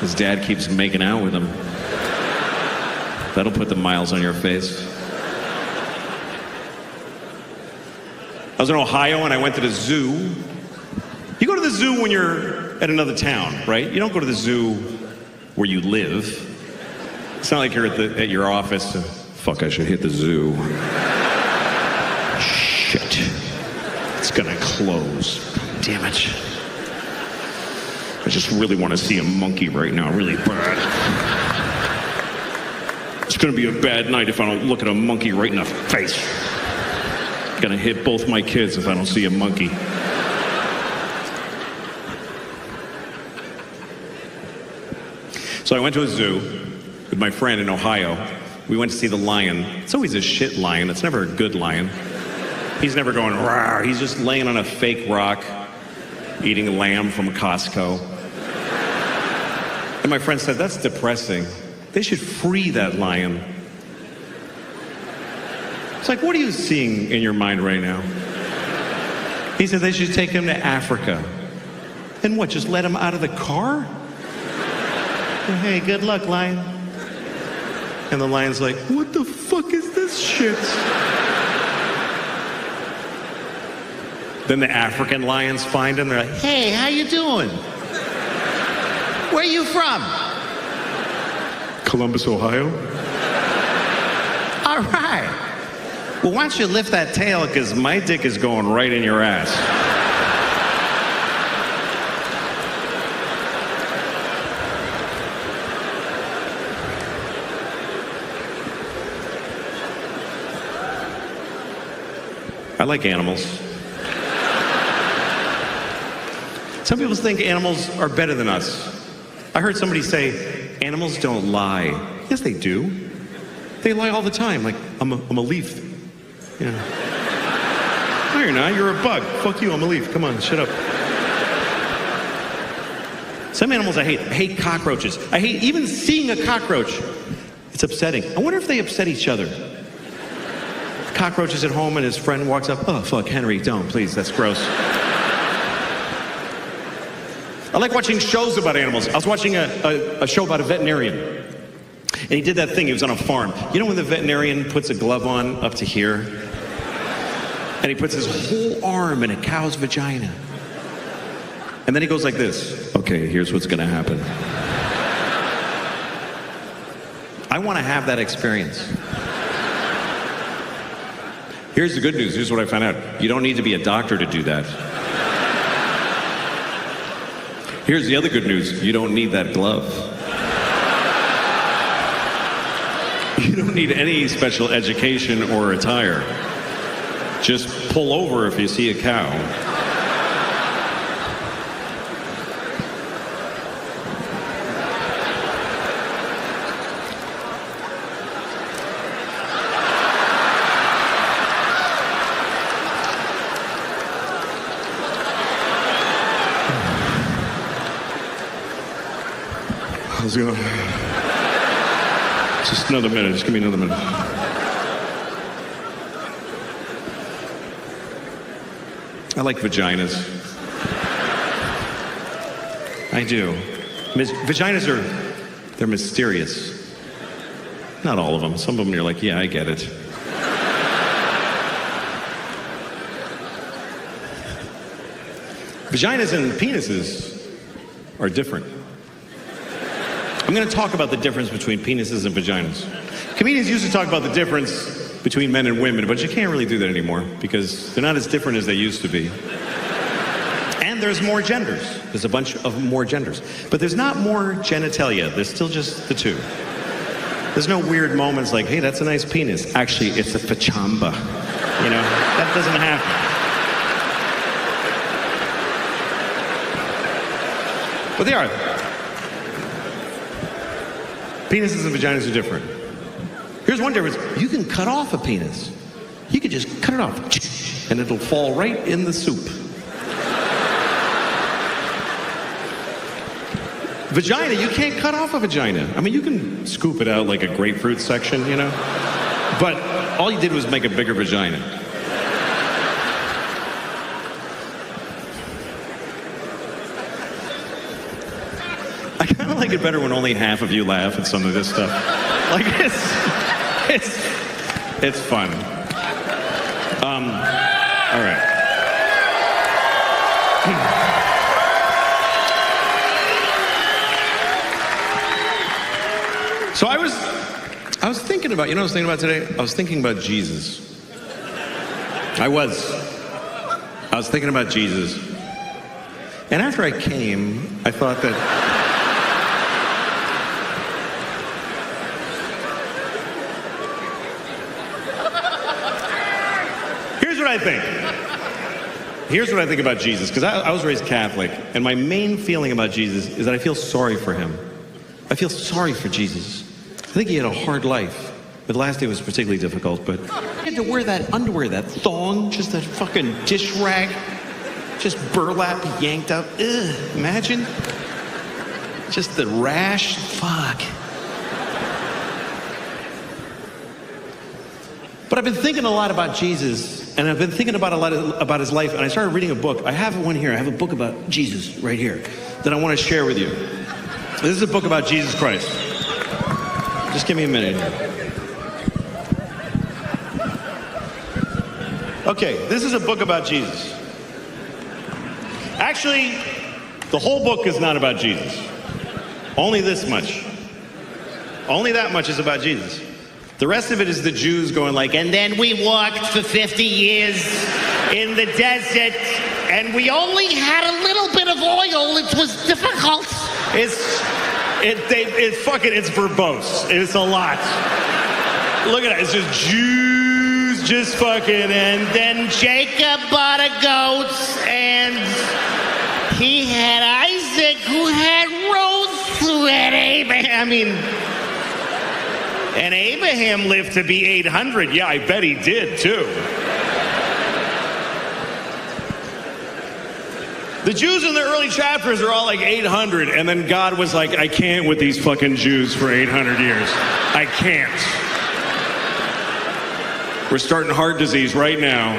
His dad keeps making out with him. That'll put the miles on your face. I was in Ohio and I went to the zoo. You go to the zoo when you're at another town, right? You don't go to the zoo where you live. It's not like you're at your office. Fuck, I should hit the zoo. Shit. It's gonna close. Damn it. I just really want to see a monkey right now, really bad. It's gonna be a bad night if I don't look at a monkey right in the face. Gonna hit both my kids if I don't see a monkey. So I went to a zoo with my friend in Ohio. We went to see the lion. It's always a shit lion. It's never a good lion. He's never going, rawr. He's just laying on a fake rock, eating lamb from Costco. And my friend said, that's depressing. They should free that lion. It's like, what are you seeing in your mind right now? He said they should take him to Africa. And what, just let him out of the car? Hey, good luck, lion. And the lion's like, what the fuck is this shit? Then the African lions find him. They're like, hey, how you doing? Where you from? Columbus, Ohio. All right. Well, why don't you lift that tail, because my dick is going right in your ass. I like animals. Some people think animals are better than us. I heard somebody say, animals don't lie. Yes, they do. They lie all the time, like, I'm a leaf. Yeah. No, you're not. You're a bug. Fuck you, I'm a leaf. Come on, shut up. Some animals I hate. I hate cockroaches. I hate even seeing a cockroach. It's upsetting. I wonder if they upset each other. Cockroach is at home and his friend walks up. Oh, fuck, Henry, don't, please. That's gross. I like watching shows about animals. I was watching a show about a veterinarian. And he did that thing. He was on a farm. You know when the veterinarian puts a glove on up to here? And he puts his whole arm in a cow's vagina. And then he goes like this. Okay, here's what's going to happen. I want to have that experience. Here's the good news. Here's what I found out. You don't need to be a doctor to do that. Here's the other good news. You don't need that glove. You don't need any special education or attire. Just pull over if you see a cow. How's it going? Just another minute. Just give me another minute. I like vaginas. I do. Vaginas they're mysterious. Not all of them. Some of them you're like, yeah, I get it. Vaginas and penises are different. I'm going to talk about the difference between penises and vaginas. Comedians used to talk about the difference between men and women, but you can't really do that anymore because they're not as different as they used to be. And there's more genders. There's a bunch of more genders. But there's not more genitalia. There's still just the two. There's no weird moments like, hey, that's a nice penis. Actually, it's a fachamba. You know, that doesn't happen. But they are. Penises and vaginas are different. Here's one difference. You can cut off a penis. You can just cut it off, and it'll fall right in the soup. Vagina, you can't cut off a vagina. I mean, you can scoop it out like a grapefruit section, you know? But all you did was make a bigger vagina. I kind of like it better when only half of you laugh at some of this stuff. Like it's fun. All right. So I was thinking about, you know what I was thinking about today? I was thinking about Jesus. I was thinking about Jesus. And after I came, I thought that here's what I think about Jesus, because I was raised Catholic, and my main feeling about Jesus is that I feel sorry for him. I feel sorry for Jesus. I think he had a hard life. The last day was particularly difficult, but he had to wear that underwear, that thong, just that fucking dish rag, just burlap yanked up. Ugh, imagine. Just the rash. Fuck. But I've been thinking a lot about Jesus, and I've been thinking about a lot about his life, and I started reading a book. I have one here. I have a book about Jesus right here that I want to share with you. This is a book about Jesus Christ. Just give me a minute here. Okay, this is a book about Jesus. Actually, the whole book is not about Jesus. Only this much. Only that much is about Jesus. The rest of it is the Jews going like, and then we walked for 50 years in the desert, and we only had a little bit of oil. It was difficult. It's verbose. It's a lot. Look at it. It's just Jews just fucking, and then Jacob bought a goat, and he had Isaac, who had Ruth, who had Abraham. And Abraham lived to be 800. Yeah, I bet he did too. The Jews in the early chapters are all like 800, and then God was like, I can't with these fucking Jews for 800 years. I can't. We're starting heart disease right now.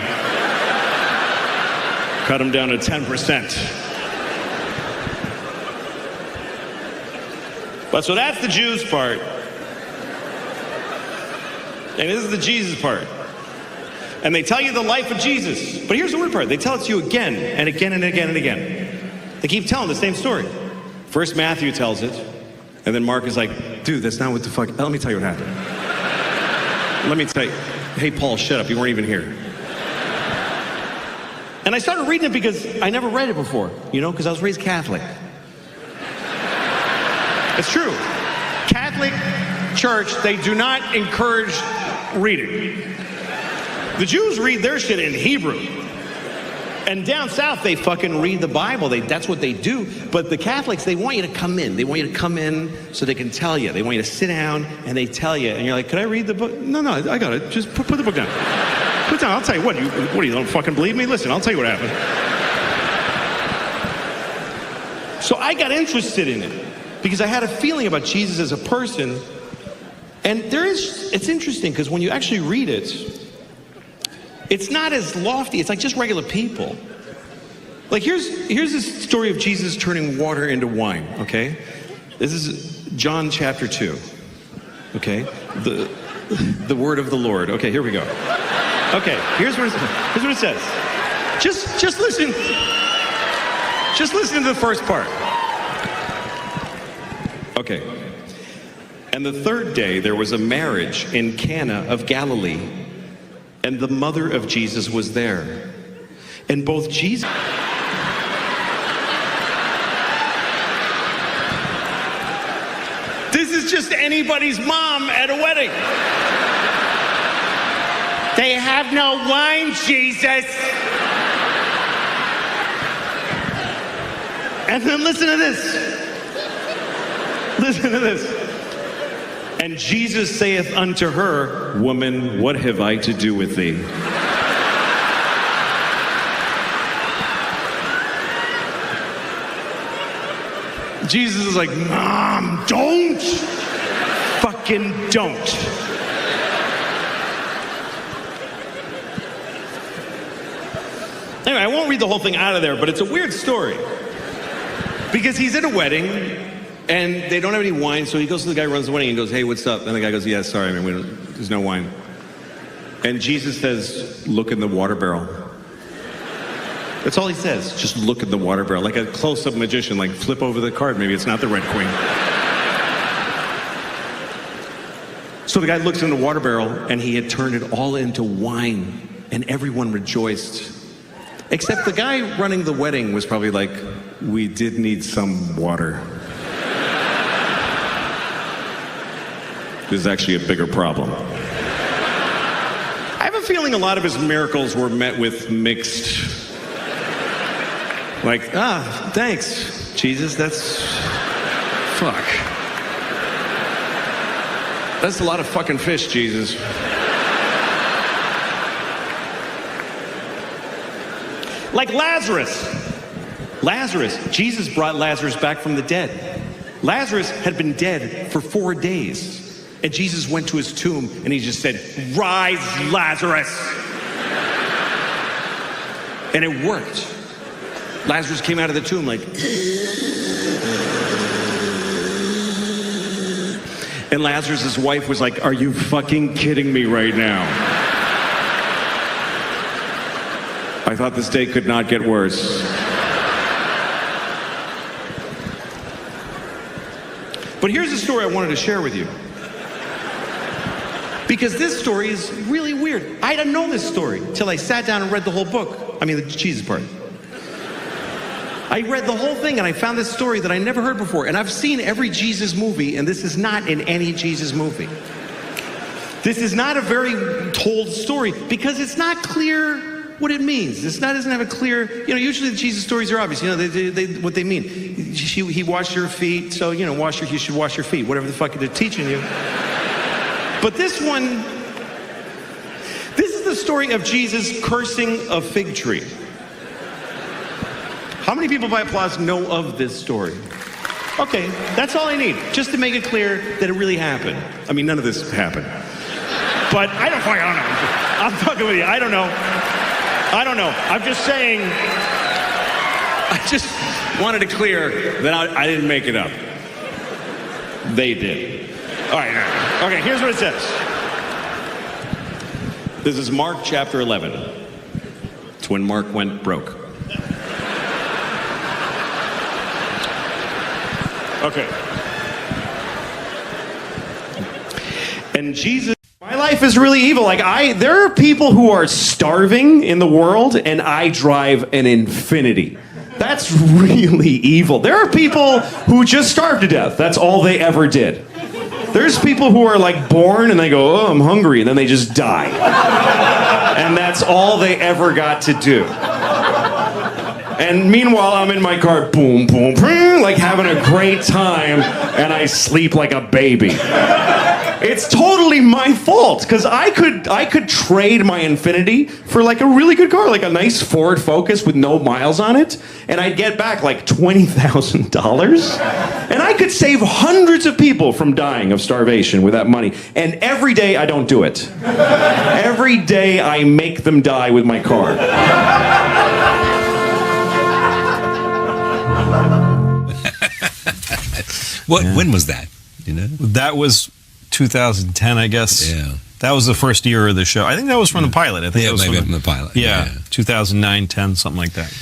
Cut them down to 10%. But so that's the Jews part. And this is the Jesus part. And they tell you the life of Jesus. But here's the weird part. They tell it to you again and again and again and again. They keep telling the same story. First Matthew tells it. And then Mark is like, dude, that's not what the fuck. Let me tell you what happened. Let me tell you. Hey, Paul, shut up. You weren't even here. And I started reading it because I never read it before. Because I was raised Catholic. It's true. Catholic Church, they do not encourage reading. The Jews read their shit in Hebrew. And down south, they fucking read the Bible. That's what they do. But the Catholics, they want you to come in. They want you to come in so they can tell you. They want you to sit down and they tell you. And you're like, could I read the book? No, I got it. Just put the book down. Put it down. I'll tell you what. You don't fucking believe me? Listen, I'll tell you what happened. So I got interested in it because I had a feeling about Jesus as a person. And it's interesting because when you actually read it, it's not as lofty. It's like just regular people. Like here's this story of Jesus turning water into wine, okay? This is John chapter 2, okay? The word of the Lord. Okay, here we go. Okay, here's what it says. Just listen. Just listen to the first part. Okay. And the third day there was a marriage in Cana of Galilee, and the mother of Jesus was there. And both Jesus... This is just anybody's mom at a wedding. They have no wine, Jesus. And then listen to this. Listen to this. And Jesus saith unto her, Woman, what have I to do with thee? Jesus is like, Mom, don't. Fucking don't. Anyway, I won't read the whole thing out of there, but it's a weird story. Because he's at a wedding, And they don't have any wine, so he goes to the guy who runs the wedding and goes, hey, what's up? And the guy goes, yeah, sorry, man, there's no wine. And Jesus says, look in the water barrel. That's all he says. Just look at the water barrel. Like a close-up magician, like flip over the card. Maybe it's not the Red Queen. So the guy looks in the water barrel, and he had turned it all into wine, and everyone rejoiced. Except the guy running the wedding was probably like, we did need some water. This is actually a bigger problem. I have a feeling a lot of his miracles were met with mixed... Like, thanks, Jesus, that's... Fuck. That's a lot of fucking fish, Jesus. Like Lazarus. Lazarus. Jesus brought Lazarus back from the dead. Lazarus had been dead for 4 days. And Jesus went to his tomb and he just said, rise, Lazarus. And it worked. Lazarus came out of the tomb like... And Lazarus' wife was like, are you fucking kidding me right now? I thought this day could not get worse. But here's a story I wanted to share with you. Because this story is really weird. I didn't know this story till I sat down and read the whole book. I mean, the Jesus part. I read the whole thing and I found this story that I never heard before. And I've seen every Jesus movie, and this is not in any Jesus movie. This is not a very told story because it's not clear what it means. This doesn't have a clear, usually the Jesus stories are obvious. What they mean. He washed your feet, so, you should wash your feet, whatever the fuck they're teaching you. But this is the story of Jesus cursing a fig tree. How many people by applause know of this story? Okay, that's all I need, just to make it clear that it really happened. I mean, none of this happened. But I don't know. I'm fucking with you. I don't know. I'm just saying, I just wanted to clear that I didn't make it up. They did. All right. Okay, here's what it says. This is Mark chapter 11. It's when Mark went broke. Okay. And Jesus... My life is really evil. There are people who are starving in the world, and I drive an Infiniti. That's really evil. There are people who just starve to death. That's all they ever did. There's people who are born and they go, oh, I'm hungry, and then they just die. And that's all they ever got to do. And meanwhile, I'm in my car, boom, boom, boom, having a great time, and I sleep like a baby. It's totally my fault, because I could trade my Infiniti for a really good car, a nice Ford Focus with no miles on it, and I'd get back $20,000, and I could save hundreds of people from dying of starvation with that money. And every day I don't do it. Every day I make them die with my car. When was that? That was 2010, I guess. Yeah. That was the first year of the show. I think that was from the pilot. I think that was maybe from the pilot. Yeah, 2009, 10, something like that.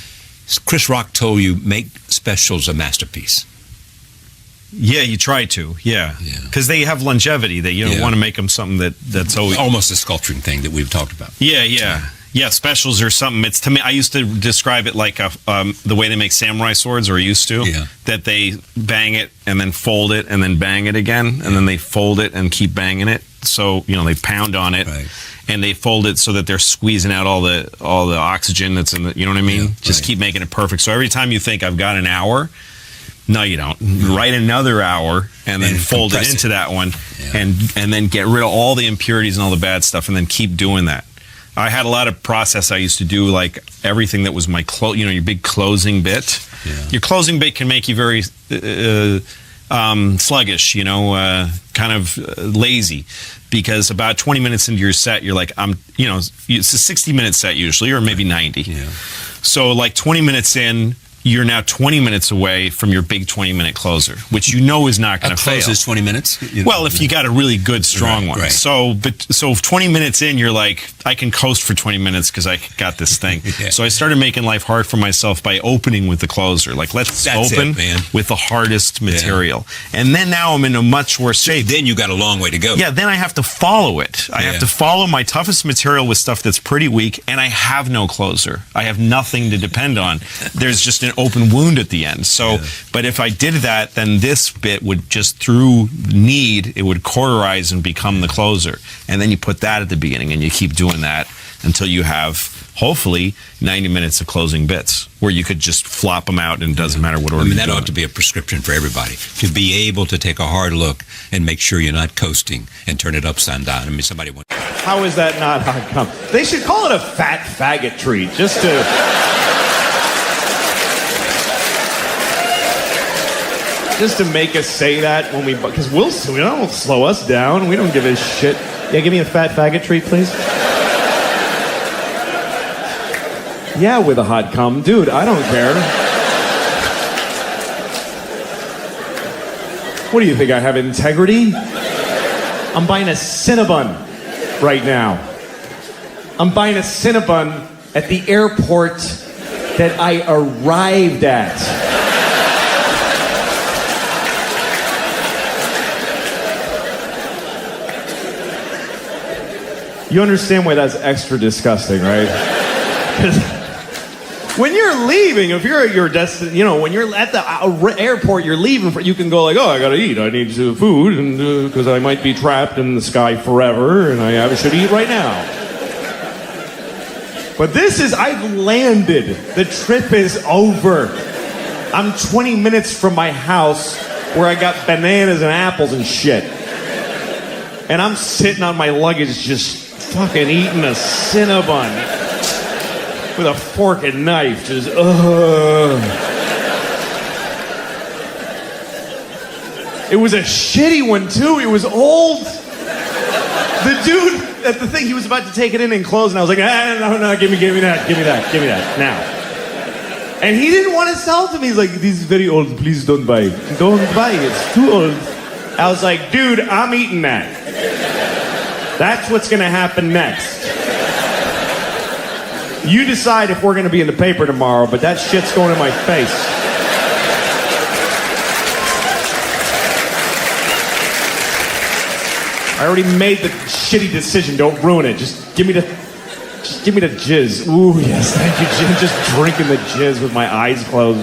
Chris Rock told you, make specials a masterpiece. Yeah, you try to. Yeah, because they have longevity. That you don't want to make them something that's always almost a sculpturing thing that we've talked about. Yeah, specials are something. It's to me. I used to describe it like the way they make samurai swords, or used to. Yeah. That they bang it and then fold it and then bang it again, and then they fold it and keep banging it. So they pound on it, right. And they fold it so that they're squeezing out all the oxygen that's in the. You know what I mean? Yeah, Just right. keep making it perfect. So every time you think I've got an hour. No, you don't. Write another hour and then fold it into that one, and then get rid of all the impurities and all the bad stuff, and then keep doing that. I had a lot of process I used to do, everything that was my your big closing bit. Yeah. Your closing bit can make you very sluggish, kind of lazy, because about 20 minutes into your set, you're like, it's a 60-minute set usually, or maybe 90. Yeah. So 20 minutes in, you're now 20 minutes away from your big 20-minute closer, which you know is not going to fail. A close is 20 minutes? Well, if you got a really good, strong one. Right. So 20 minutes in, you're like, I can coast for 20 minutes because I got this thing. Yeah. So I started making life hard for myself by opening with the closer. Like, let's open with the hardest material. And then now I'm in a much worse shape. Then you got a long way to go. Yeah, then I have to follow it. I have to follow my toughest material with stuff that's pretty weak, and I have no closer. I have nothing to depend on. There's just an open wound at the end. So, but if I did that, then this bit would just, through need, it would cauterize and become the closer. And then you put that at the beginning, and you keep doing that until you have, hopefully, 90 minutes of closing bits where you could just flop them out and it doesn't matter what order I mean, that ought to be a prescription for everybody, to be able to take a hard look and make sure you're not coasting and turn it upside down. I mean, somebody wants... How is that not hot cum? They should call it a fat faggot treat, just to make us say that when we, because we don't slow us down. We don't give a shit. Yeah, give me a fat faggot treat, please. Yeah, with a hot cum. Dude, I don't care. What do you think, I have integrity? I'm buying a Cinnabon right now. I'm buying a Cinnabon at the airport that I arrived at. You understand why that's extra disgusting, right? Because when you're leaving, if you're at your destination, you know, when you're at the airport, you're leaving, you can go like, oh, I gotta eat. I need food, and because I might be trapped in the sky forever, and I should eat right now. But this is, I've landed. The trip is over. I'm 20 minutes from my house where I got bananas and apples and shit. And I'm sitting on my luggage just fucking eating a Cinnabon with a fork and knife, just It was a shitty one too. It was old. The dude at the thing, he was about to take it in and close, and I was like, no, give me that now. And he didn't want to sell it to me. He's like, this is very old. Please don't buy it. Don't buy it. It's too old. I was like, dude, I'm eating that. That's what's going to happen next. You decide if we're going to be in the paper tomorrow, but that shit's going in my face. I already made the shitty decision. Don't ruin it. Just give me the jizz. Ooh, yes, thank you, Jim. Just drinking the jizz with my eyes closed.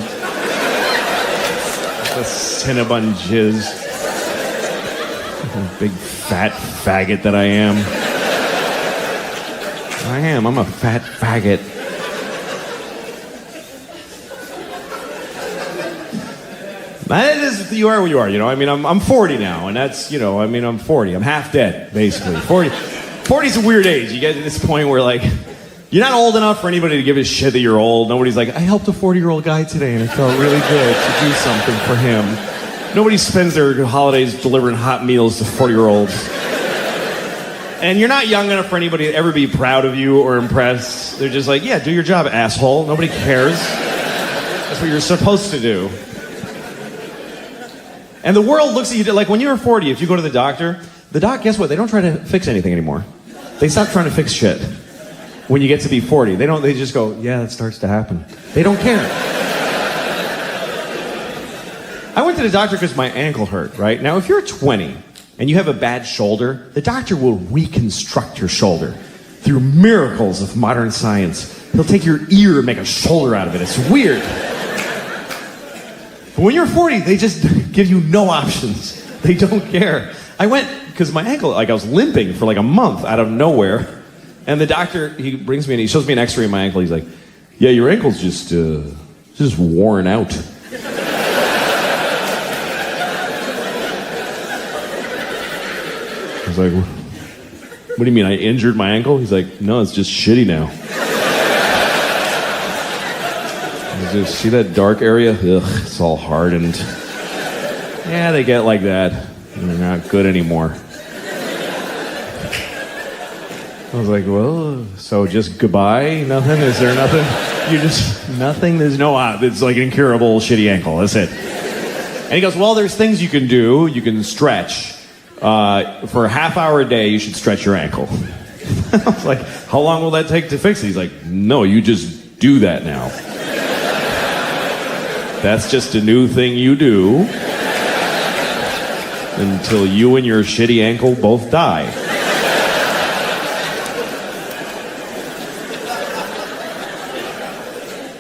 The Cinnabon jizz. Big fat faggot that I am. I'm a fat faggot. That is, you are what you are, you know. I mean, I'm 40 now, and that's, you know, I mean, I'm 40. I'm half dead, basically. 40's a weird age. You get to this point where, like, you're not old enough for anybody to give a shit that you're old. Nobody's like, I helped a 40-year-old guy today, and it felt really good to do something for him. Nobody spends their holidays delivering hot meals to 40-year-olds. And you're not young enough for anybody to ever be proud of you or impressed. They're just like, yeah, do your job, asshole. Nobody cares. That's what you're supposed to do. And the world looks at you like when you're 40, if you go to the doctor, guess what? They don't try to fix anything anymore. They stop trying to fix shit. When you get to be 40, they just go, yeah, that starts to happen. They don't care. I went to the doctor because my ankle hurt, right? Now, if you're 20 and you have a bad shoulder, the doctor will reconstruct your shoulder through miracles of modern science. He'll take your ear and make a shoulder out of it. It's weird. But when you're 40, they just give you no options. They don't care. I went because my ankle, like I was limping for like a month out of nowhere. And the doctor, he brings me in, he shows me an x-ray of my ankle. He's like, yeah, your ankle's just worn out. I was like, what do you mean, I injured my ankle? He's like, no, it's just shitty now. See that dark area? Ugh, it's all hardened. Yeah, they get like that. And they're not good anymore. I was like, well, so just goodbye? Nothing? Is there nothing? You just, nothing, there's no, it's like an incurable shitty ankle, that's it. And he goes, well, there's things you can do. You can stretch. For a half hour a day, you should stretch your ankle. I was like, how long will that take to fix it? He's like, no, you just do that now. That's just a new thing you do until you and your shitty ankle both die.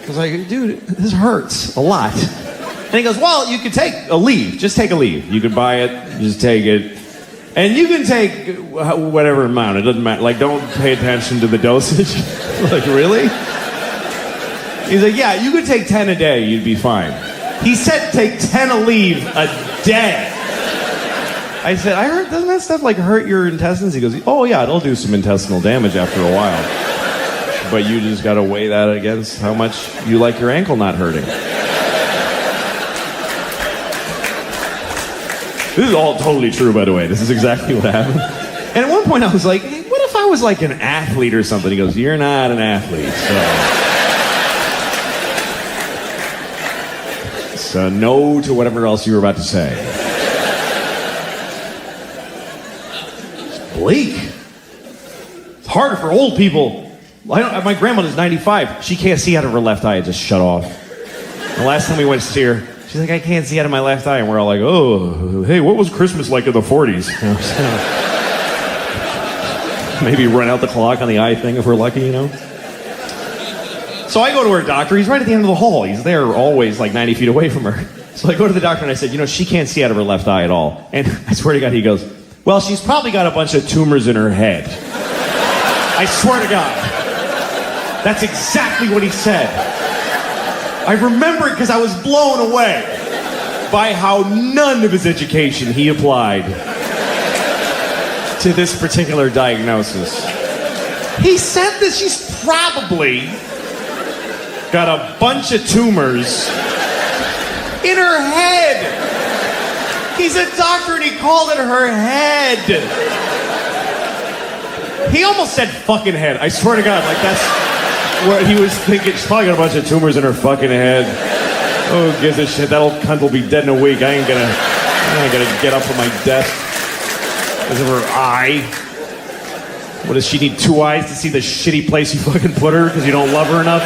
I was like, dude, this hurts a lot. And he goes, well, you could take a leave. Just take a leave. You could buy it, just take it. And you can take whatever amount. It doesn't matter. Like, don't pay attention to the dosage. Like, really? He's like, yeah, you could take 10 a day. You'd be fine. He said take 10 a leave a day. I said, I heard, doesn't that stuff like hurt your intestines? He goes, oh yeah, it'll do some intestinal damage after a while. But you just gotta weigh that against how much you like your ankle not hurting. This is all totally true, by the way. This is exactly what happened. And at one point I was like, hey, what if I was like an athlete or something? He goes, you're not an athlete, so no to whatever else you were about to say. It's bleak. It's harder for old people. My grandmother's 95. She can't see out of her left eye. It just shut off. The last time we went to see her, she's like, I can't see out of my left eye. And we're all like, oh, hey, what was Christmas like in the 40s? Maybe run out the clock on the eye thing if we're lucky, you know? So I go to her doctor. He's right at the end of the hall. He's there always like 90 feet away from her. So I go to the doctor and I said, you know, she can't see out of her left eye at all. And I swear to God, he goes, well, she's probably got a bunch of tumors in her head. I swear to God. That's exactly what he said. I remember it because I was blown away by how none of his education he applied to this particular diagnosis. He said that she's probably got a bunch of tumors in her head. He's a doctor and he called it her head. He almost said fucking head. I swear to God, like that's what he was thinking. She's probably got a bunch of tumors in her fucking head. Oh, who gives a shit? That old cunt will be dead in a week. I ain't gonna get up from my desk because of her eye. What, does she need 2 eyes to see the shitty place you fucking put her because you don't love her enough?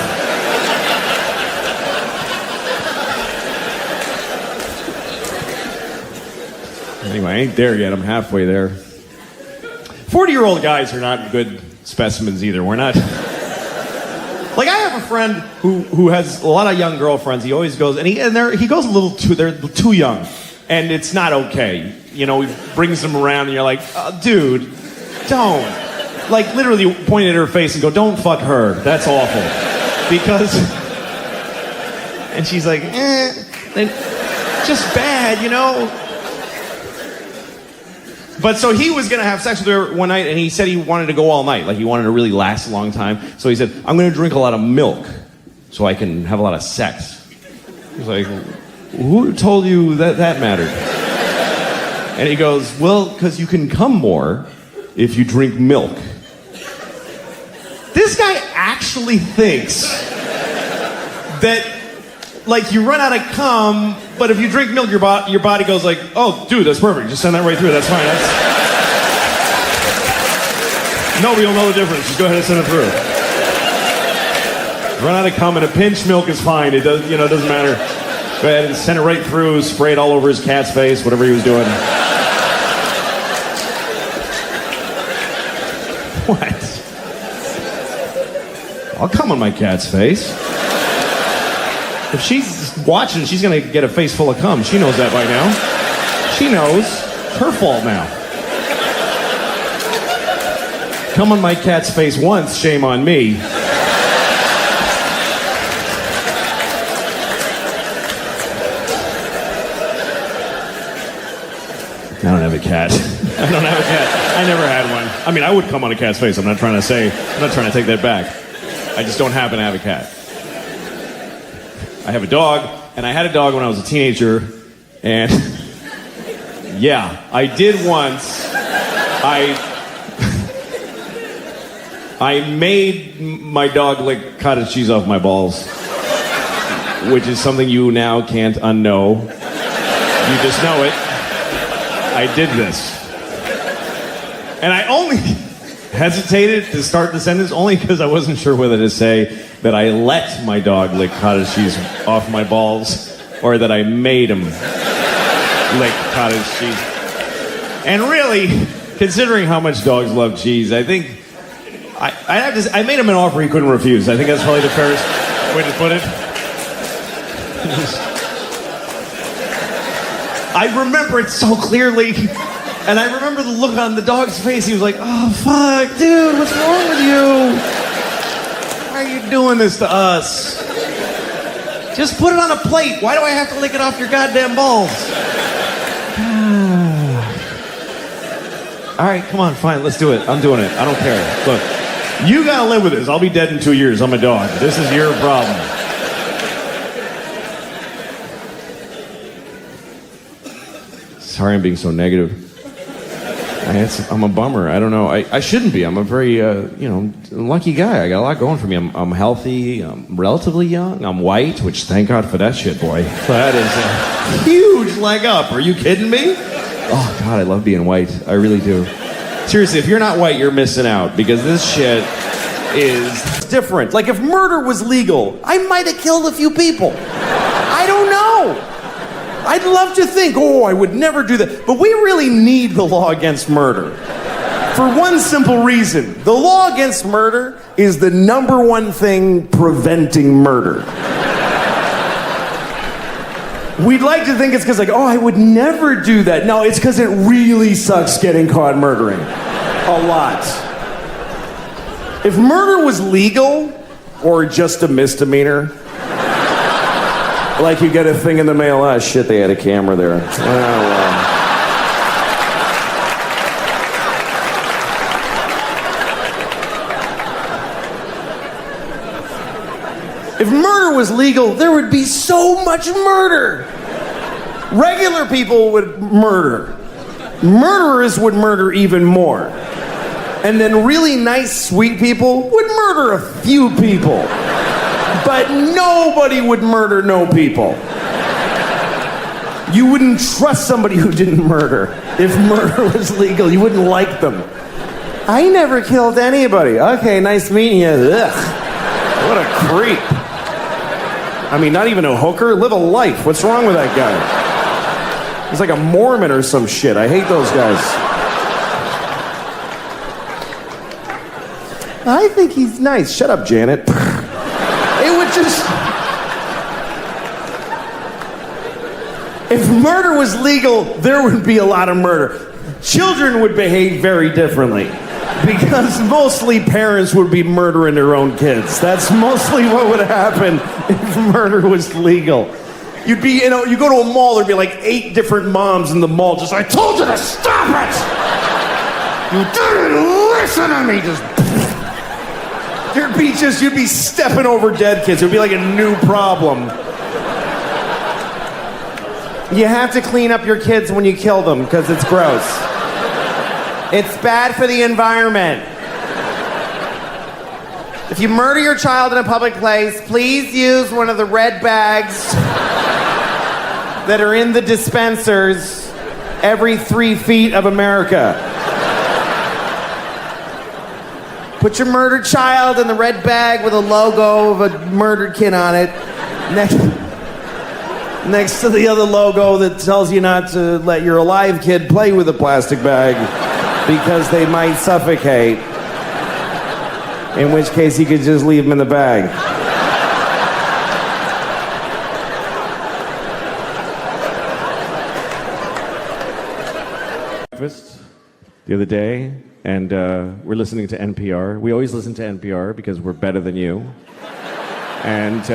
Anyway, I ain't there yet. I'm halfway there. 40-year-old guys are not good specimens either. We're not. Like, I have a friend who has a lot of young girlfriends. He always goes, and he goes a little too, they're too young. And it's not okay. You know, he brings them around and you're like, oh, dude, don't. Like, literally point at her face and go, don't fuck her. That's awful. Because, and she's like, just bad, you know? But so he was going to have sex with her one night, and he said he wanted to go all night. Like, he wanted to really last a long time. So he said, I'm going to drink a lot of milk so I can have a lot of sex. He's like, who told you that mattered? And he goes, well, because you can come more if you drink milk. This guy actually thinks that, like, you run out of cum, but if you drink milk, your body goes like, oh, dude, that's perfect. Just send that right through. That's fine. Nobody will know the difference. Just go ahead and send it through. Run out of cum and a pinch milk is fine. It does, it doesn't matter. Go ahead and send it right through. Spray it all over his cat's face, whatever he was doing. What? I'll cum on my cat's face. If she's watching, she's going to get a face full of cum. She knows that by now. She knows. It's her fault now. Cum on my cat's face once, shame on me. I don't have a cat. I don't have a cat. I never had one. I mean, I would come on a cat's face. I'm not trying to take that back. I just don't happen to have a cat. I have a dog, and I had a dog when I was a teenager, and yeah, I did once. I made my dog lick cottage cheese off my balls, which is something you now can't unknow. You just know it. I did this. And I only hesitated to start the sentence only because I wasn't sure whether to say that I let my dog lick cottage cheese off my balls or that I made him lick cottage cheese. And really, considering how much dogs love cheese, I think I made him an offer he couldn't refuse. I think that's probably the fairest way to put it. I remember it so clearly. And I remember the look on the dog's face. He was like, oh, fuck, dude, what's wrong with you? Why are you doing this to us? Just put it on a plate. Why do I have to lick it off your goddamn balls? All right, come on, fine, let's do it. I'm doing it. I don't care. Look, you gotta live with this. I'll be dead in 2 years. I'm a dog. This is your problem. Sorry I'm being so negative. I'm a bummer. I don't know. I shouldn't be. I'm a very, lucky guy. I got a lot going for me. I'm healthy. I'm relatively young. I'm white, which thank God for that shit, boy. That is a huge leg up. Are you kidding me? Oh, God, I love being white. I really do. Seriously, if you're not white, you're missing out because this shit is different. Like if murder was legal, I might have killed a few people. I don't know. I'd love to think, I would never do that. But we really need the law against murder. For one simple reason. The law against murder is the number one thing preventing murder. We'd like to think it's because I would never do that. No, it's because it really sucks getting caught murdering. A lot. If murder was legal, or just a misdemeanor, like you get a thing in the mail, shit, they had a camera there. Oh, well. If murder was legal, there would be so much murder. Regular people would murder. Murderers would murder even more. And then really nice, sweet people would murder a few people. But nobody would murder no people. You wouldn't trust somebody who didn't murder. If murder was legal, you wouldn't like them. I never killed anybody. Okay, nice meeting you. Ugh. What a creep. I mean, not even a hooker? Live a life. What's wrong with that guy? He's like a Mormon or some shit. I hate those guys. I think he's nice. Shut up, Janet. It would just... If murder was legal, there would be a lot of murder. Children would behave very differently. Because mostly parents would be murdering their own kids. That's mostly what would happen if murder was legal. You'd be, you go to a mall, there'd be like 8 different moms in the mall just, I told you to stop it! You didn't listen to me! You'd be stepping over dead kids. It'd be like a new problem. You have to clean up your kids when you kill them, because it's gross. It's bad for the environment. If you murder your child in a public place, please use one of the red bags that are in the dispensers every 3 feet of America. Put your murdered child in the red bag with a logo of a murdered kid on it. Next to the other logo that tells you not to let your alive kid play with a plastic bag because they might suffocate. In which case you could just leave them in the bag. Breakfast the other day, and we're listening to NPR. We always listen to NPR because we're better than you. And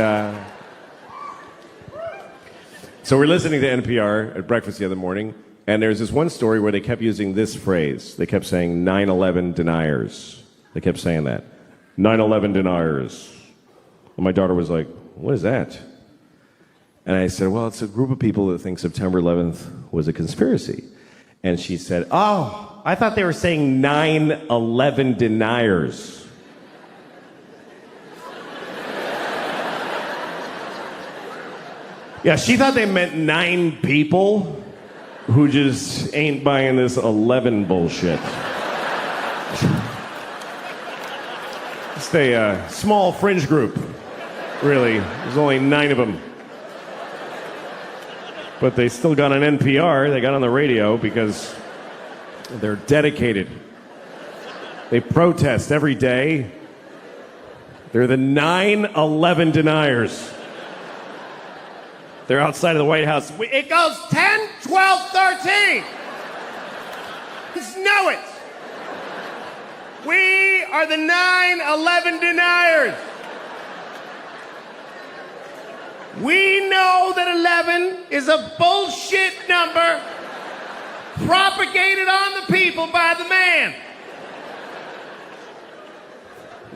so we're listening to NPR at breakfast the other morning, and there's this one story where they kept using this phrase. They kept saying 9/11 deniers. They kept saying that. 9/11 deniers. And my daughter was like, what is that? And I said, well, it's a group of people that think September 11th was a conspiracy. And she said, oh, I thought they were saying 9/11 deniers. Yeah, she thought they meant 9 people who just ain't buying this 11 bullshit. Just a small fringe group, really. There's only 9 of them. But they still got on NPR, they got on the radio because they're dedicated. They protest every day. They're the 9/11 deniers. They're outside of the White House. It goes 10, 12, 13. Just know it. We are the 9/11 deniers. We know that 11 is a bullshit number propagated on the people by the man.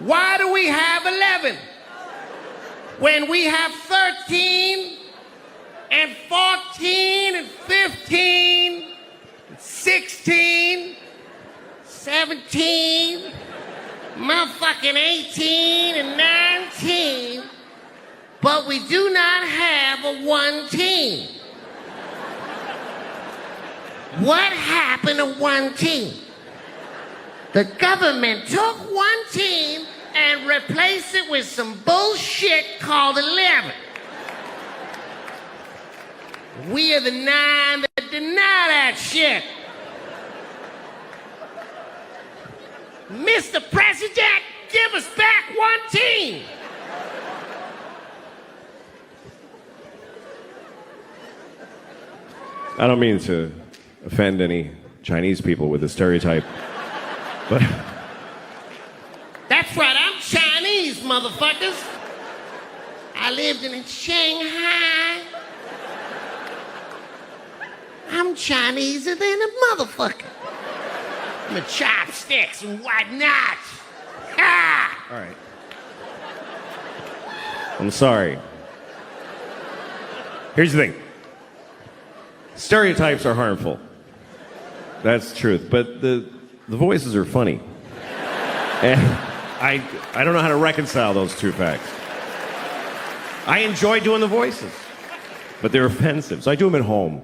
Why do we have 11 when we have 13 and 14 and 15 and 16, 17, motherfucking 18 and 19, but we do not have a 1 team? What happened to 1 team? The government took 1 team and replaced it with some bullshit called 11. We are the 9 that deny that shit. Mr. President, give us back 1 team. I don't mean to offend any Chinese people with the stereotype, but... That's right, I'm Chinese, motherfuckers. I lived in Shanghai. I'm Chineser than a motherfucker. I'm a chopsticks and whatnot. Ha! All right. I'm sorry. Here's the thing. Stereotypes are harmful. That's the truth. But the voices are funny. And I don't know how to reconcile those two facts. I enjoy doing the voices, but they're offensive. So I do them at home.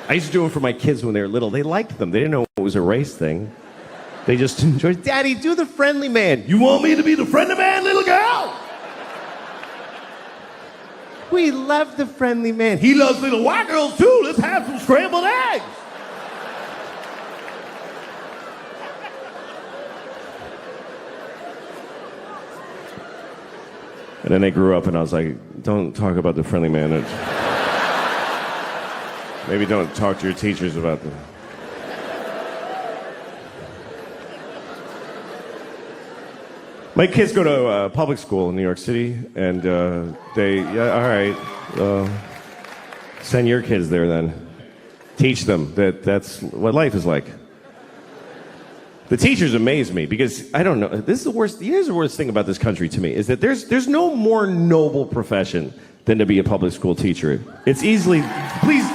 I used to do them for my kids when they were little. They liked them. They didn't know it was a race thing. They just enjoyed, Daddy, do the friendly man. You want me to be the friendly man, little girl? We love the friendly man. He loves little white girls too. Let's have some scrambled eggs. And then they grew up and I was like, don't talk about the friendly man. Maybe don't talk to your teachers about them. My kids go to public school in New York City, and send your kids there then. Teach them that that's what life is like. The teachers amaze me because I don't know. This is the worst. Here's the worst thing about this country to me is that there's no more noble profession than to be a public school teacher. It's easily. Please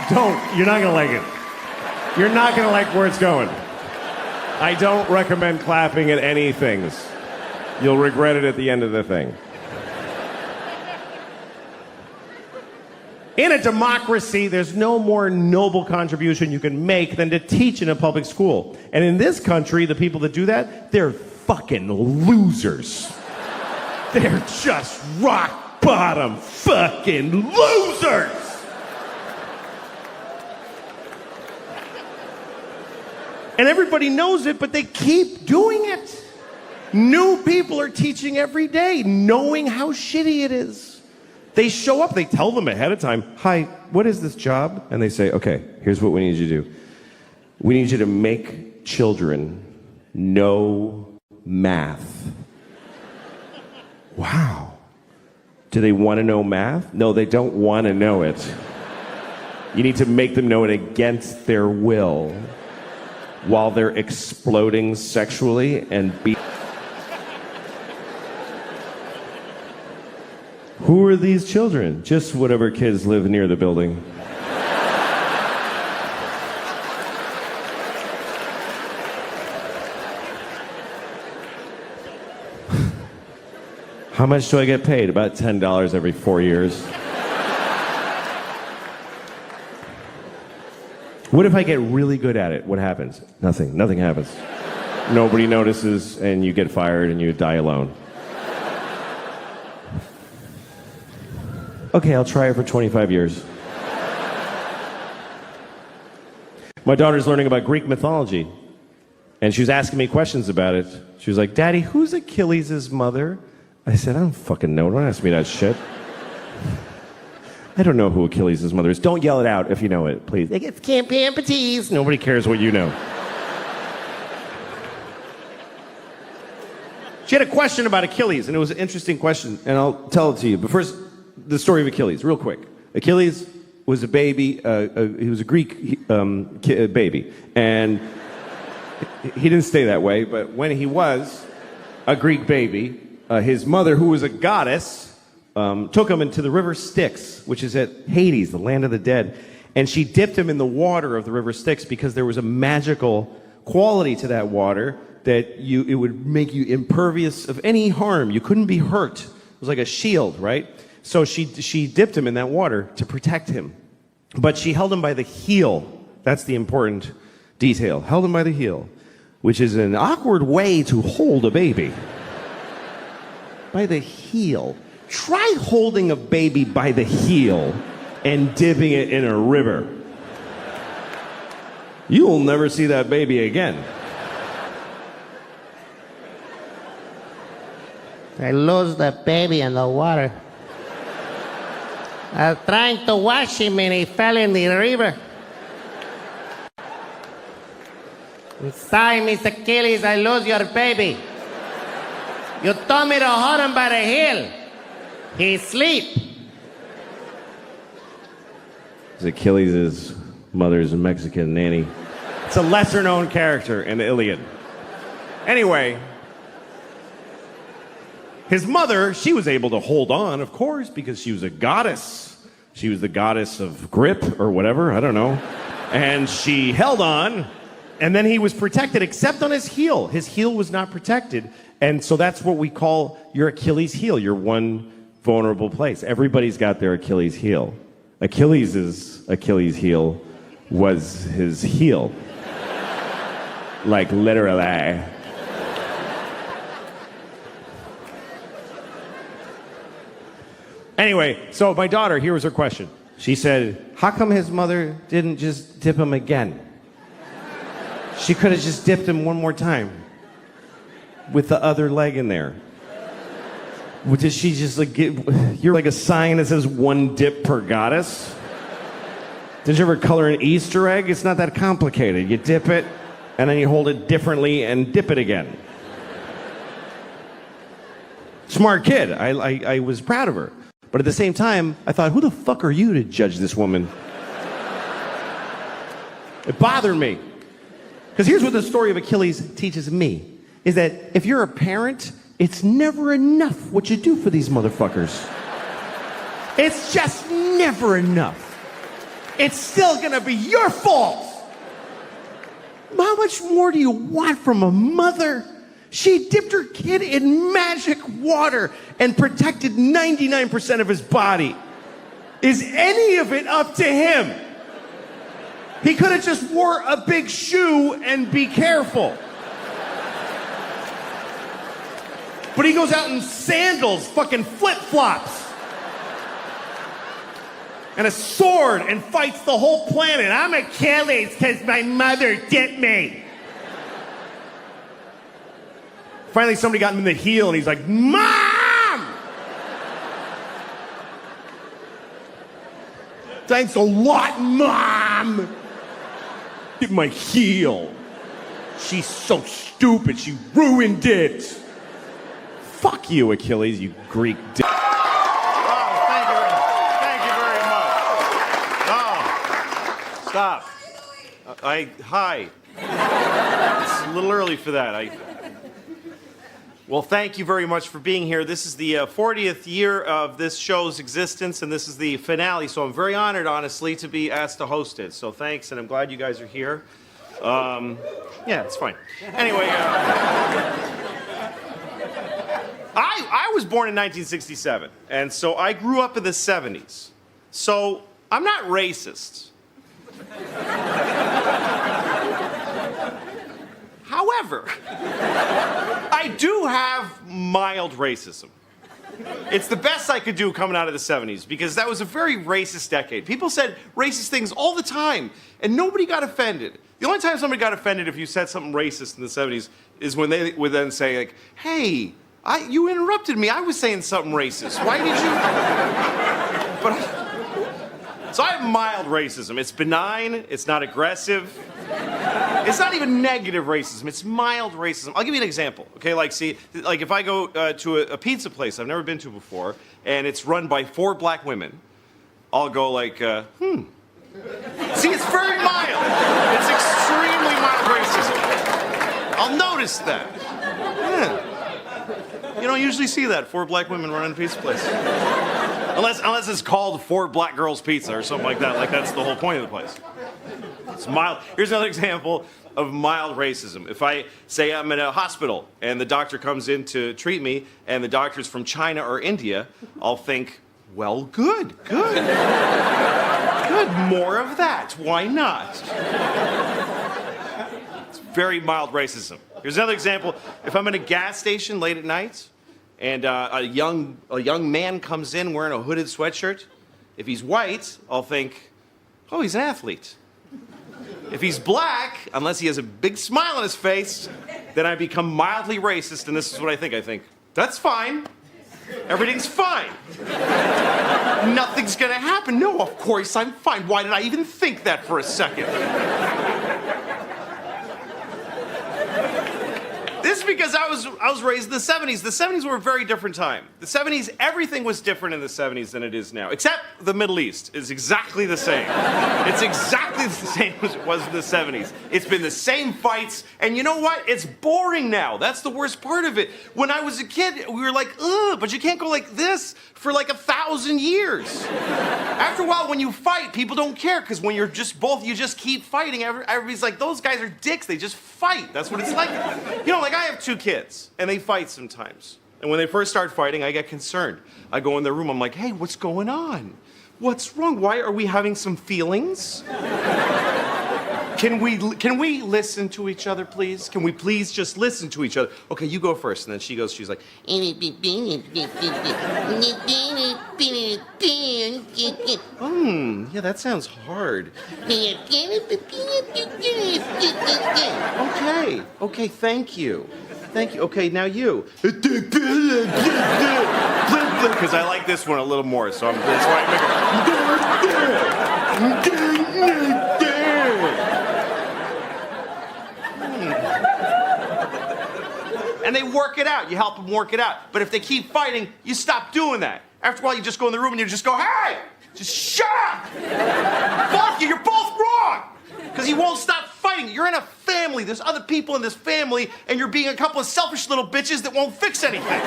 don't. You're not gonna like it. You're not gonna like where it's going. I don't recommend clapping at any things. You'll regret it at the end of the thing. In a democracy, there's no more noble contribution you can make than to teach in a public school. And in this country, the people that do that, they're fucking losers. They're just rock bottom fucking losers. And everybody knows it, but they keep doing it. New people are teaching every day, knowing how shitty it is. They show up, they tell them ahead of time, hi, what is this job? And they say, okay, here's what we need you to do. We need you to make children know math. Wow. Do they want to know math? No, they don't want to know it. You need to make them know it against their will while they're exploding sexually and Who are these children? Just whatever kids live near the building. How much do I get paid? About $10 every 4 years. What if I get really good at it? What happens? Nothing. Nothing happens. Nobody notices, and you get fired, and you die alone. Okay, I'll try it for 25 years. My daughter's learning about Greek mythology, and she was asking me questions about it. She was like, Daddy, who's Achilles' mother? I said, I don't fucking know. Don't ask me that shit. I don't know who Achilles' mother is. Don't yell it out if you know it, please. It's Camp Amputees. Nobody cares what you know. She had a question about Achilles, and it was an interesting question, and I'll tell it to you. But first, the story of Achilles, real quick. Achilles was a baby. He was a Greek baby, and he didn't stay that way. But when he was a Greek baby, his mother, who was a goddess, took him into the river Styx, which is at Hades, the land of the dead, and she dipped him in the water of the river Styx because there was a magical quality to that water that it would make you impervious of any harm. You couldn't be hurt. It was like a shield, right? So she dipped him in that water to protect him. But she held him by the heel. That's the important detail. Held him by the heel, which is an awkward way to hold a baby. By the heel. Try holding a baby by the heel and dipping it in a river. You'll never see that baby again. I lost the baby in the water. I was trying to wash him and he fell in the river. I'm sorry, Miss Achilles, I lost your baby. You told me to hold him by the heel. He's asleep. Achilles' mother's a Mexican nanny. It's a lesser-known character in the Iliad. Anyway, his mother, she was able to hold on, of course, because she was a goddess. She was the goddess of grip or whatever, I don't know. And she held on, and then he was protected, except on his heel. His heel was not protected, and so that's what we call your Achilles heel, your one vulnerable place. Everybody's got their Achilles heel. Achilles' Achilles heel was his heel. Like literally. Anyway, so my daughter, here was her question. She said, how come his mother didn't just dip him again? She could have just dipped him one more time with the other leg in there. Did she just like you're like a sign that says one dip per goddess? Did you ever color an Easter egg? It's not that complicated. You dip it, and then you hold it differently and dip it again. Smart kid. I was proud of her. But at the same time, I thought, who the fuck are you to judge this woman? It bothered me. Because here's what the story of Achilles teaches me, is that if you're a parent, it's never enough what you do for these motherfuckers. It's just never enough. It's still gonna be your fault. How much more do you want from a mother? She dipped her kid in magic water and protected 99% of his body. Is any of it up to him? He could have just wore a big shoe and be careful. But he goes out in sandals, fucking flip-flops, and a sword and fights the whole planet. I'm Achilles because my mother dipped me. Finally, somebody got him in the heel, and he's like, Mom! Thanks a lot, Mom! Get my heel. She's so stupid, she ruined it. Fuck you, Achilles, you Greek dick. Oh, thank you very much. Oh, stop. Hi. It's a little early for that. Well, thank you very much for being here. This is the 40th year of this show's existence, and this is the finale, so I'm very honored, honestly, to be asked to host it. So thanks, and I'm glad you guys are here. Yeah, it's fine. Anyway, I was born in 1967, and so I grew up in the 70s. So I'm not racist. However, I do have mild racism. It's the best I could do coming out of the 70s because that was a very racist decade. People said racist things all the time, and nobody got offended. The only time somebody got offended if you said something racist in the 70s is when they would then say, like, hey, you interrupted me. I was saying something racist. Why did you? So I have mild racism. It's benign. It's not aggressive. It's not even negative racism. It's mild racism. I'll give you an example. Okay, like if I go to a pizza place I've never been to before, and it's run by 4 black women, I'll go like, See, it's very mild. It's extremely mild racism. I'll notice that. Yeah. You don't usually see that, 4 black women running a pizza place. Unless it's called 4 Black Girls Pizza or something like that. Like that's the whole point of the place. It's mild. Here's another example of mild racism. If I say I'm in a hospital and the doctor comes in to treat me and the doctor's from China or India, I'll think, well, good. Good, more of that. Why not? It's very mild racism. Here's another example. If I'm in a gas station late at night and a young man comes in wearing a hooded sweatshirt, if he's white, I'll think, oh, he's an athlete. If he's black, unless he has a big smile on his face, then I become mildly racist, and this is what I think. I think, that's fine. Everything's fine. Nothing's gonna happen. No, of course I'm fine. Why did I even think that for a second? This is because I was raised in the 70s. The 70s were a very different time. The 70s, everything was different in the 70s than it is now. Except the Middle East is exactly the same. It's exactly the same as it was in the 70s. It's been the same fights, and you know what? It's boring now. That's the worst part of it. When I was a kid, we were like, ugh, but you can't go like this for like 1,000 years. After a while, when you fight, people don't care, because when you're just both, you just keep fighting. Everybody's like, those guys are dicks. They just fight. That's what it's like. You know, like I have 2 kids, and they fight sometimes. And when they first start fighting, I get concerned. I go in their room, I'm like, hey, what's going on? What's wrong? Why are we having some feelings? Can we listen to each other, please? Can we please just listen to each other? Okay, you go first. And then she's like, yeah, that sounds hard. Okay, thank you. Okay, now you. Because I like this one a little more, so that's why I make it. And they work it out. You help them work it out. But if they keep fighting, you stop doing that. After a while, you just go in the room and you just go, hey, just shut up. Fuck you, you're both wrong. Because you won't stop fighting. You're in a family. There's other people in this family, and you're being a couple of selfish little bitches that won't fix anything.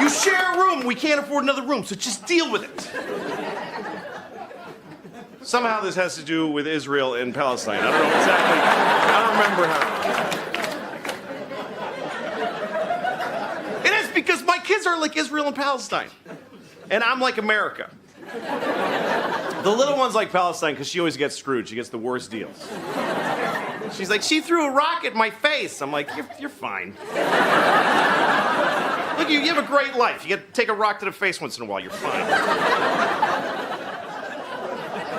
You share a room. We can't afford another room, so just deal with it. Somehow this has to do with Israel and Palestine. I don't know exactly. I don't remember how. It is because my kids are like Israel and Palestine. And I'm like America. The little one's like Palestine because she always gets screwed. She gets the worst deals. She's like, she threw a rock at my face. I'm like, you're fine. Look, you have a great life. You get to take a rock to the face once in a while. You're fine.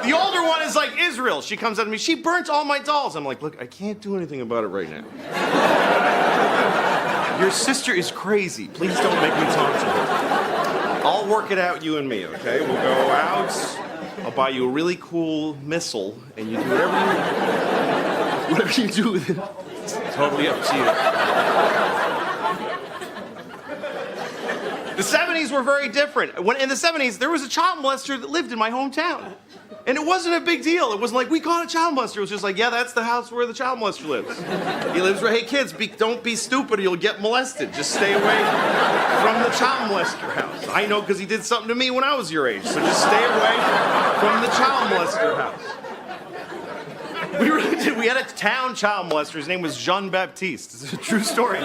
The older one is like Israel. She comes up to me. She burnt all my dolls. I'm like, look, I can't do anything about it right now. Your sister is crazy. Please don't make me talk to her. I'll work it out, you and me, okay? We'll go out. I'll buy you a really cool missile, and you do whatever you do with it. It's totally up to you. The 70s were very different. In the 70s, there was a child molester that lived in my hometown. And it wasn't a big deal. It wasn't like, we caught a child molester. It was just like, yeah, that's the house where the child molester lives. He lives where, hey, kids, don't be stupid or you'll get molested. Just stay away from the child molester house. I know because he did something to me when I was your age. So just stay away from the child molester house. We really did. We had a town child molester. His name was Jean Baptiste. It's a true story.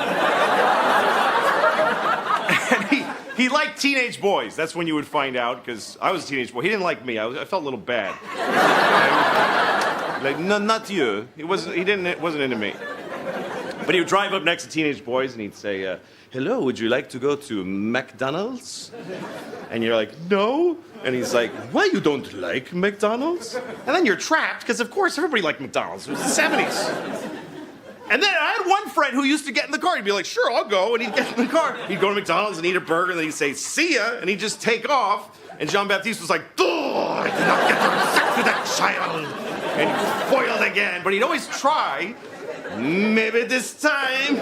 And He liked teenage boys. That's when you would find out, because I was a teenage boy. He didn't like me. I felt a little bad. Like, no, not you. It wasn't into me. But he would drive up next to teenage boys and he'd say, hello, would you like to go to McDonald's? And you're like, no. And he's like, why you don't like McDonald's? And then you're trapped, because of course everybody liked McDonald's. It was the 70s. And then I had one friend who used to get in the car. He'd be like, sure, I'll go. And he'd get in the car. He'd go to McDonald's and eat a burger, and then he'd say, see ya. And he'd just take off. And Jean-Baptiste was like, oh, I did not get to have sex with that child. And he foiled again. But he'd always try. Maybe this time.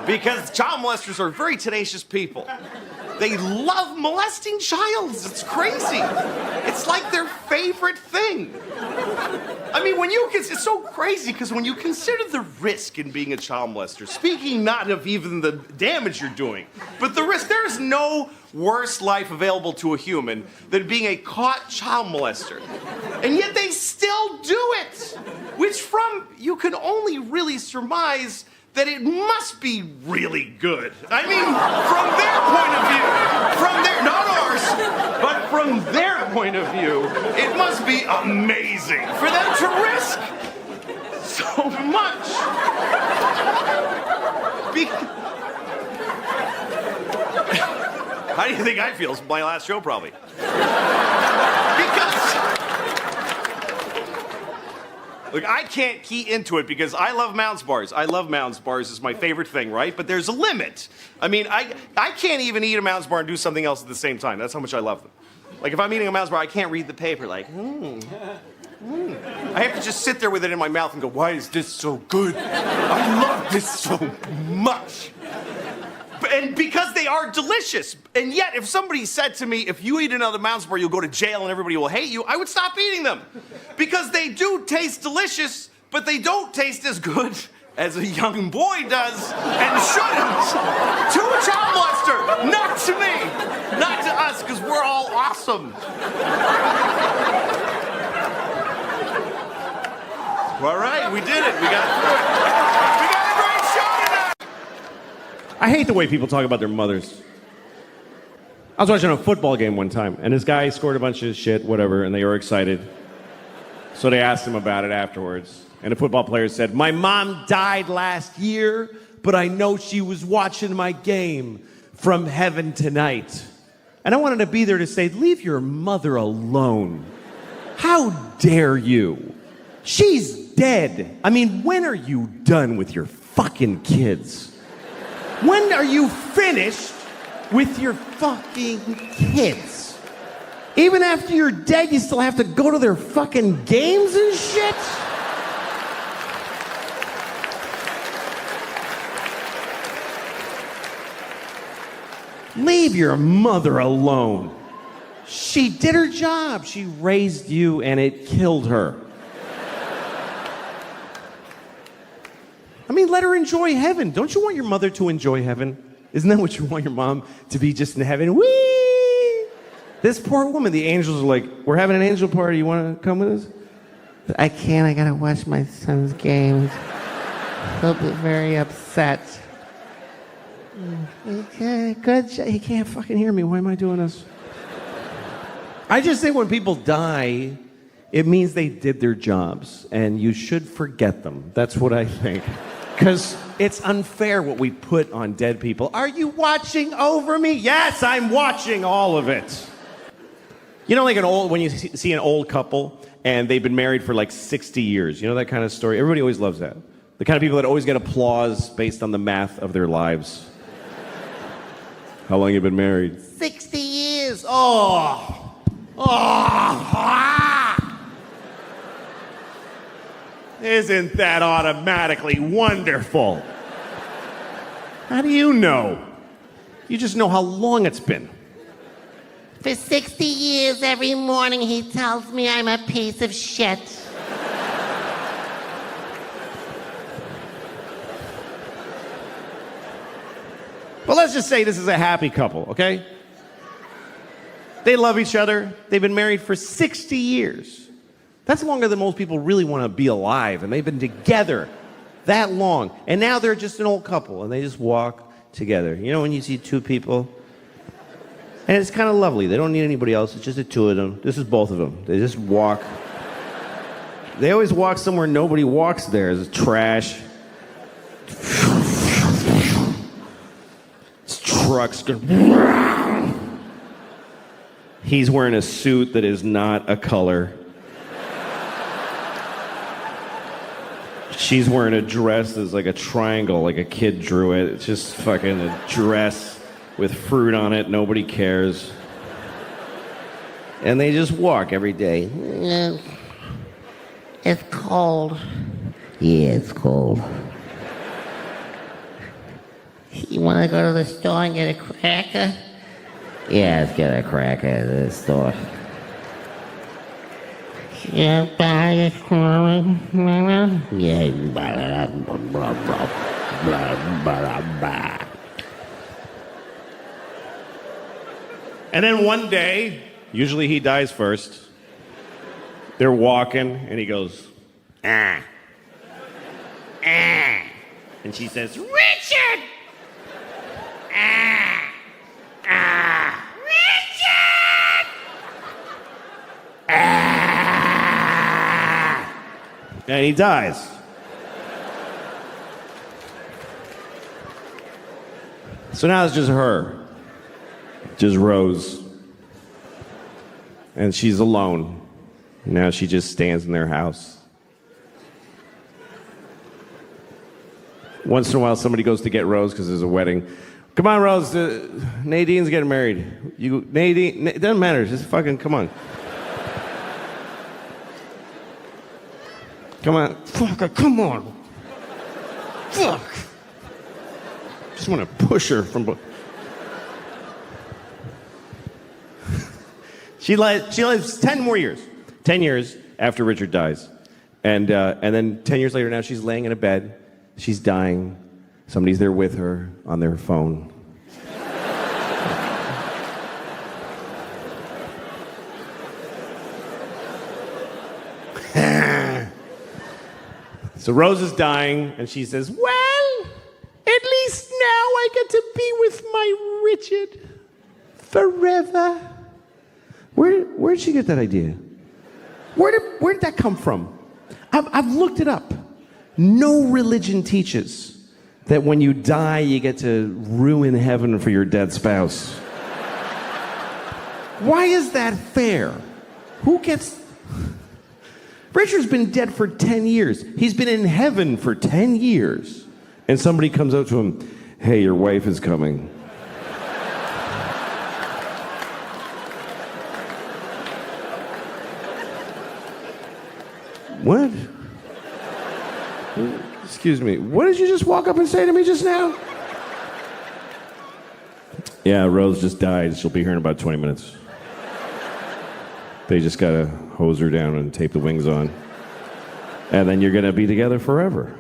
Because child molesters are very tenacious people. They love molesting childs. It's crazy. It's like their favorite thing. I mean, it's so crazy because when you consider the risk in being a child molester, speaking not of even the damage you're doing, but the risk, there is no worse life available to a human than being a caught child molester. And yet they still do it, which you can only really surmise that it must be really good. I mean, from their point of view, not ours, but from their point of view, it must be amazing for them to risk so much. How do you think I feel? It's my last show, probably. Look, I can't key into it because I love Mounds bars. I love Mounds bars. It's my favorite thing, right? But there's a limit. I mean, I can't even eat a Mounds bar and do something else at the same time. That's how much I love them. Like, if I'm eating a Mounds bar, I can't read the paper like, I have to just sit there with it in my mouth and go, why is this so good? I love this so much. And because they are delicious. And yet, if somebody said to me, if you eat another Mounds bar, you'll go to jail and everybody will hate you, I would stop eating them. Because they do taste delicious, but they don't taste as good as a young boy does and shouldn't. To a child molester, not to me. Not to us, because we're all awesome. All right, we did it. We got through it. We got a great show tonight. I hate the way people talk about their mothers. I was watching a football game one time, and this guy scored a bunch of shit, whatever, and they were excited. So they asked him about it afterwards. And the football player said, my mom died last year, but I know she was watching my game from heaven tonight. And I wanted to be there to say, leave your mother alone. How dare you? She's dead. I mean, when are you done with your fucking kids? When are you finished with your fucking kids? Even after you're dead, you still have to go to their fucking games and shit? Leave your mother alone. She did her job. She raised you and it killed her. I mean, let her enjoy heaven. Don't you want your mother to enjoy heaven? Isn't that what you want your mom to be, just in heaven? Whee! This poor woman, the angels are like, we're having an angel party. You want to come with us? I can't. I got to watch my son's games. He'll be very upset. Okay, good. He can't fucking hear me. Why am I doing this? I just think when people die, it means they did their jobs, and you should forget them. That's what I think. Because it's unfair what we put on dead people. Are you watching over me? Yes, I'm watching all of it. You know, like when you see an old couple and they've been married for like 60 years. You know that kind of story? Everybody always loves that. The kind of people that always get applause based on the math of their lives. How long have you been married? 60 years. Oh. Isn't that automatically wonderful? How do you know? You just know how long it's been. For 60 years, every morning he tells me I'm a piece of shit. Well, let's just say this is a happy couple, okay? They love each other. They've been married for 60 years. That's longer than most people really want to be alive, and they've been together that long. And now they're just an old couple, and they just walk together. You know when you see two people? And it's kind of lovely. They don't need anybody else. It's just the two of them. This is both of them. They just walk. They always walk somewhere nobody walks there. It's trash. It's trucks going. He's wearing a suit that is not a color. She's wearing a dress that's like a triangle, like a kid drew it. It's just fucking a dress with fruit on it. Nobody cares. And they just walk every day. It's cold. Yeah, it's cold. You want to go to the store and get a cracker? Yeah, let's get a cracker at the store. Yeah, buy a cracker. Yeah, blah, blah, blah, blah. And then one day, usually he dies first. They're walking, and he goes, ah. Ah. And she says, Richard! Ah. Ah. Richard! Ah. And he dies. So now it's just her. Just Rose. And she's alone. Now she just stands in their house. Once in a while, somebody goes to get Rose because there's a wedding. Come on, Rose. Nadine's getting married. Nadine, it doesn't matter. Just fucking come on. Come on. Fuck, come on. Fuck. Just want to push her from... She lives 10 more years. 10 years after Richard dies. And then 10 years later now she's laying in a bed. She's dying. Somebody's there with her on their phone. So Rose is dying and she says, well, at least now I get to be with my Richard forever. Where did she get that idea? Where did that come from? I've looked it up. No religion teaches that when you die, you get to ruin heaven for your dead spouse. Why is that fair? Who gets... Richard's been dead for 10 years. He's been in heaven for 10 years. And somebody comes up to him, hey, your wife is coming. What? Excuse me. What did you just walk up and say to me just now? Yeah, Rose just died. She'll be here in about 20 minutes. They just gotta hose her down and tape the wings on. And then you're gonna be together forever.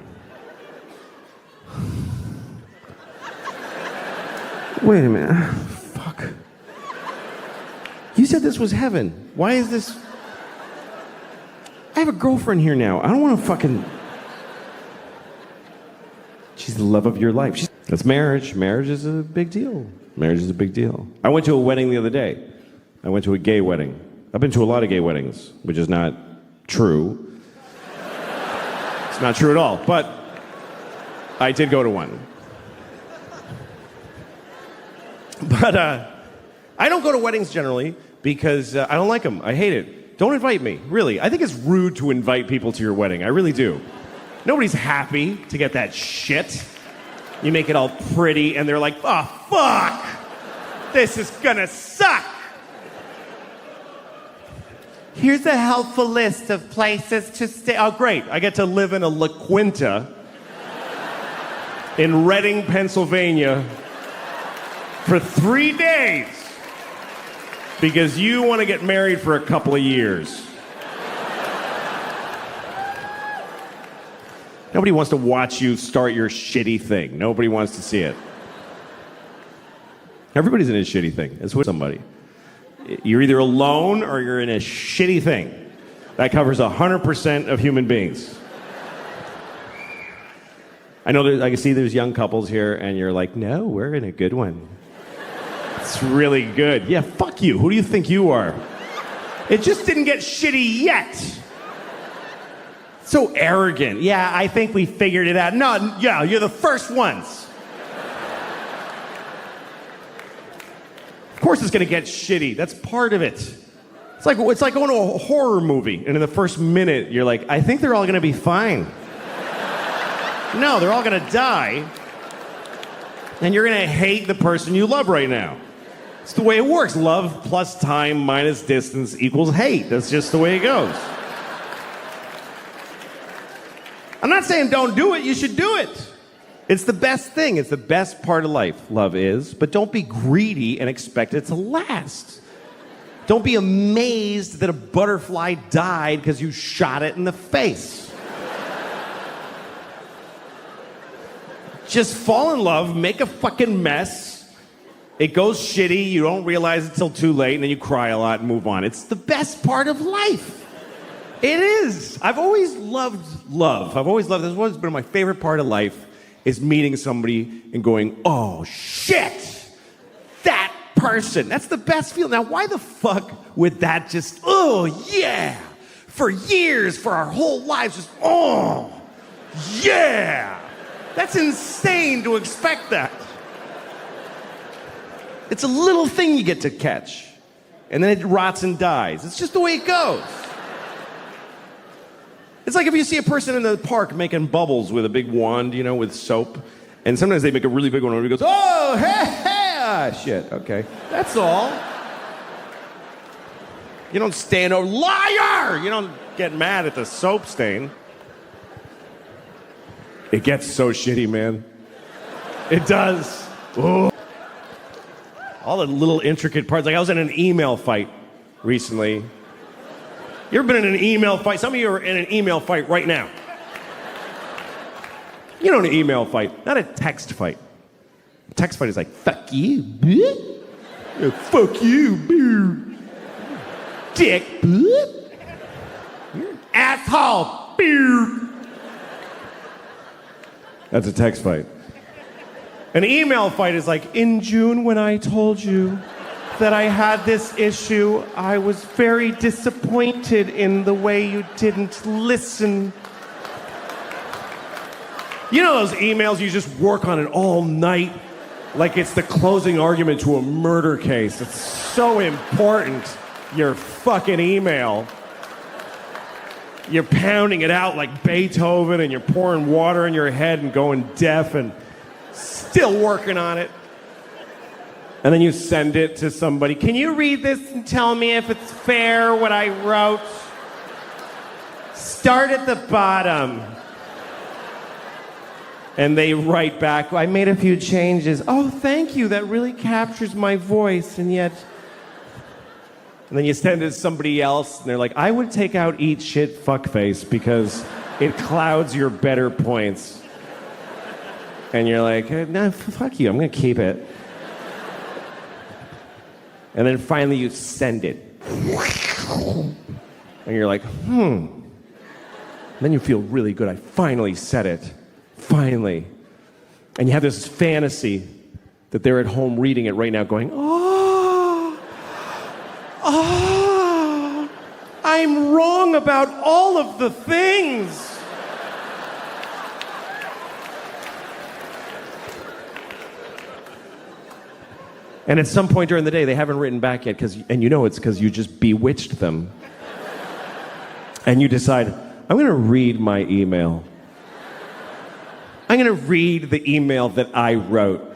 Wait a minute. Fuck. You said this was heaven. Why is this... I have a girlfriend here now. I don't want to fucking... She's the love of your life. That's marriage. Marriage is a big deal. Marriage is a big deal. I went to a wedding the other day. I went to a gay wedding. I've been to a lot of gay weddings, which is not true. It's not true at all, but I did go to one. But I don't go to weddings generally because I don't like them. I hate it. Don't invite me, really. I think it's rude to invite people to your wedding. I really do. Nobody's happy to get that shit. You make it all pretty, and they're like, oh, fuck! This is gonna suck! Here's a helpful list of places to stay. Oh, great. I get to live in a La Quinta in Reading, Pennsylvania for 3 days. Because you want to get married for a couple of years. Nobody wants to watch you start your shitty thing. Nobody wants to see it. Everybody's in a shitty thing. It's with somebody. You're either alone or you're in a shitty thing. That covers 100% of human beings. I know I can see there's young couples here, and you're like, no, we're in a good one. It's really good. Yeah, fuck you. Who do you think you are? It just didn't get shitty yet. So arrogant. Yeah, I think we figured it out. No, yeah, you're the first ones. Of course it's gonna get shitty. That's part of it. It's like going to a horror movie, and in the first minute, you're like, I think they're all gonna be fine. No, they're all gonna die, and you're gonna hate the person you love right now. It's the way it works. Love plus time minus distance equals hate. That's just the way it goes. I'm not saying don't do it. You should do it. It's the best thing. It's the best part of life, love is. But don't be greedy and expect it to last. Don't be amazed that a butterfly died because you shot it in the face. Just fall in love, make a fucking mess. It goes shitty, you don't realize it till too late, and then you cry a lot and move on. It's the best part of life. It is. I've always loved love. I've always loved this. It's always been my favorite part of life is meeting somebody and going, oh shit, that person. That's the best feeling. Now, why the fuck would that just, oh yeah, for years, for our whole lives, just, oh yeah. That's insane to expect that. It's a little thing you get to catch, and then it rots and dies. It's just the way it goes. It's like if you see a person in the park making bubbles with a big wand, you know, with soap, and sometimes they make a really big one and it goes, oh, hey, hey, ah, shit, okay. That's all. You don't stand over, liar! You don't get mad at the soap stain. It gets so shitty, man. It does. Ooh. All the little intricate parts. Like I was in an email fight recently. You ever been in an email fight? Some of you are in an email fight right now. You know, an email fight, not a text fight. A text fight is like, fuck you, bitch. Yeah, fuck you, bitch. Dick, bitch. You're an asshole, bitch. That's a text fight. An email fight is like, in June when I told you that I had this issue, I was very disappointed in the way you didn't listen. You know those emails you just work on it all night? Like it's the closing argument to a murder case. It's so important, your fucking email. You're pounding it out like Beethoven, and you're pouring water in your head and going deaf and still working on it. And then you send it to somebody. Can you read this and tell me if it's fair what I wrote? Start at the bottom. And they write back, I made a few changes. Oh, thank you. That really captures my voice. And yet... And then you send it to somebody else, and they're like, I would take out eat shit fuckface because it clouds your better points. And you're like, no, fuck you, I'm gonna keep it. And then finally you send it. And you're like, And then you feel really good, I finally said it. Finally. And you have this fantasy that they're at home reading it right now going, I'm wrong about all of the things. And at some point during the day, they haven't written back yet, and you know it's because you just bewitched them. And you decide, I'm going to read my email. I'm going to read the email that I wrote.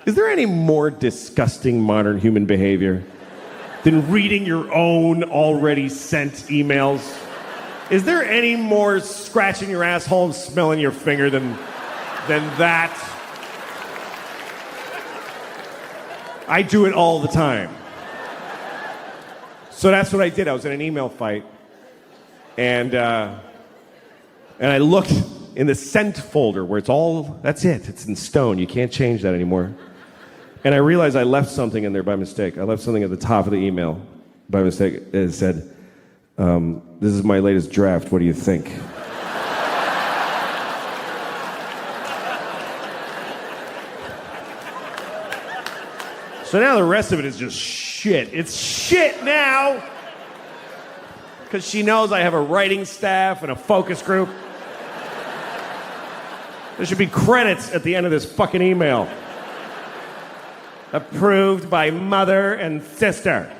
Is there any more disgusting modern human behavior than reading your own already sent emails? Is there any more scratching your asshole and smelling your finger than that? I do it all the time. So that's what I did. I was in an email fight, and I looked in the sent folder where that's it. It's in stone. You can't change that anymore. And I realized I left something in there by mistake. I left something at the top of the email by mistake. It said, this is my latest draft. What do you think? So now the rest of it is just shit. It's shit now. Because she knows I have a writing staff and a focus group. There should be credits at the end of this fucking email. Approved by mother and sister.